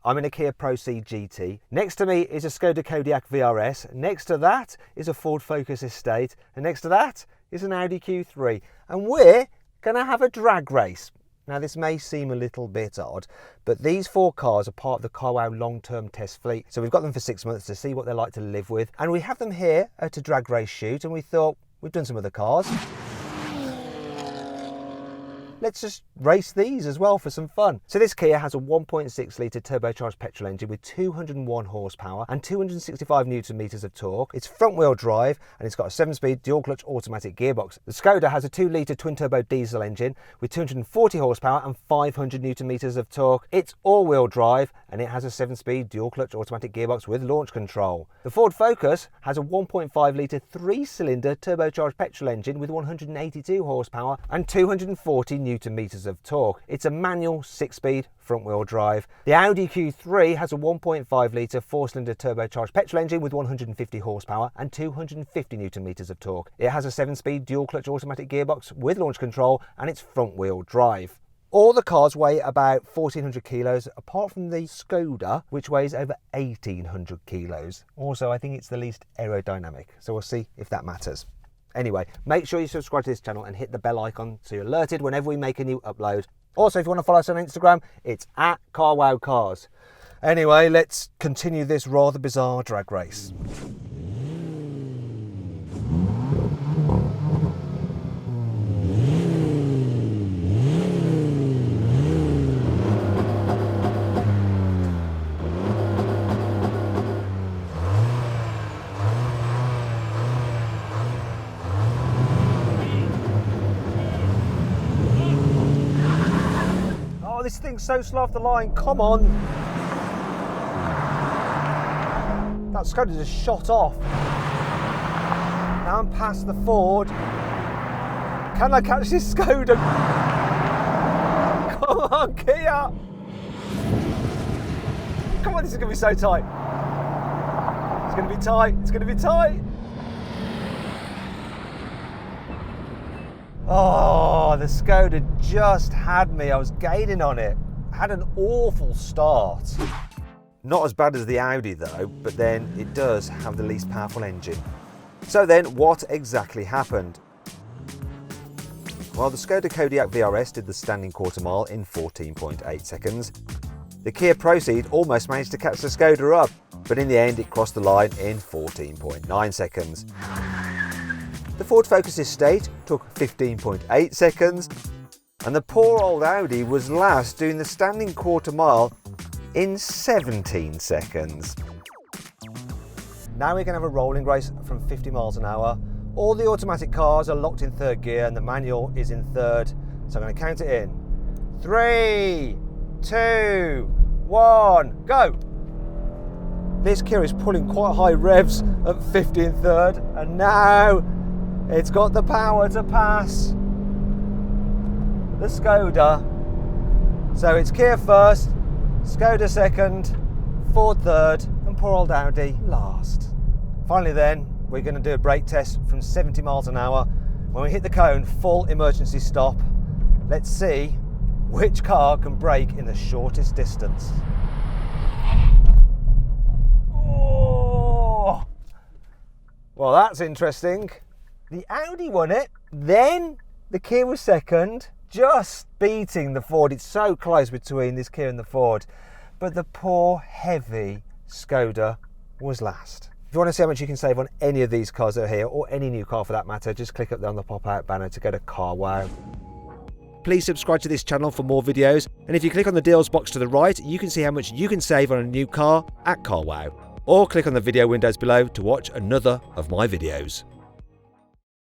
I'm in a Kia Proceed GT. Next to me is a Skoda Kodiaq vRS. Next to that is a Ford Focus Estate. And next to that is an Audi Q3. And we're going to have a drag race. Now this may seem a little bit odd, but these 4 cars are part of the carwow long-term test fleet. So we've got them for 6 months to see what they're like to live with. And we have them here at a drag race shoot, and we thought, we've done some other cars. Let's just race these as well for some fun. So this Kia has a 1.6 litre turbocharged petrol engine with 201 horsepower and 265 newton meters of torque. It's front wheel drive and it's got a 7-speed dual clutch automatic gearbox. The Skoda has a 2 litre twin turbo diesel engine with 240 horsepower and 500 newton meters of torque. It's all wheel drive and it has a 7-speed dual clutch automatic gearbox with launch control. The Ford Focus has a 1.5 litre 3-cylinder turbocharged petrol engine with 182 horsepower and 240 newton meters of torque. It's a manual 6-speed front wheel drive. The Audi Q3 has a 1.5 litre 4-cylinder turbocharged petrol engine with 150 horsepower and 250 newton meters of torque. It has a 7-speed dual clutch automatic gearbox with launch control and it's front wheel drive. All the cars weigh about 1,400 kilos, apart from the Skoda, which weighs over 1,800 kilos. Also, I think it's the least aerodynamic, so we'll see if that matters. Anyway, make sure you subscribe to this channel and hit the bell icon so you're alerted whenever we make a new upload. Also, if you want to follow us on Instagram, it's at carwowcars. Anyway, let's continue this rather bizarre drag race. This thing's so slow off the line, come on. That Skoda just shot off. Now I'm past the Ford. Can I catch this Skoda? Come on, Kia. Come on, this is going to be so tight. It's going to be tight, it's going to be tight. Oh, the Skoda just had me. I was gaining on it. Had an awful start. Not as bad as the Audi though, but then it does have the least powerful engine. So then, what exactly happened? Well, the Skoda Kodiaq vRS did the standing quarter mile in 14.8 seconds. The Kia Proceed almost managed to catch the Skoda up, but in the end it crossed the line in 14.9 seconds. The Ford Focus Estate took 15.8 seconds, and the poor old Audi was last, doing the standing quarter mile in 17 seconds. Now we're going to have a rolling race from 50 miles an hour. All the automatic cars are locked in 3rd gear and the manual is in 3rd. So I'm going to count it in. 3, 2, 1, go! This Kia is pulling quite high revs at 50 in 3rd, and now it's got the power to pass the Skoda. So it's Kia first, Skoda second, Ford third, and poor old Audi last. Finally then, we're going to do a brake test from 70 miles an hour. When we hit the cone, full emergency stop. Let's see which car can brake in the shortest distance. Oh! Well, that's interesting. The Audi won it, then the Kia was second, just beating the Ford. It's so close between this Kia and the Ford, but the poor, heavy Skoda was last. If you want to see how much you can save on any of these cars that are here, or any new car for that matter, just click up there on the pop-out banner to go to carwow. Please subscribe to this channel for more videos, and if you click on the deals box to the right, you can see how much you can save on a new car at carwow. Or click on the video windows below to watch another of my videos.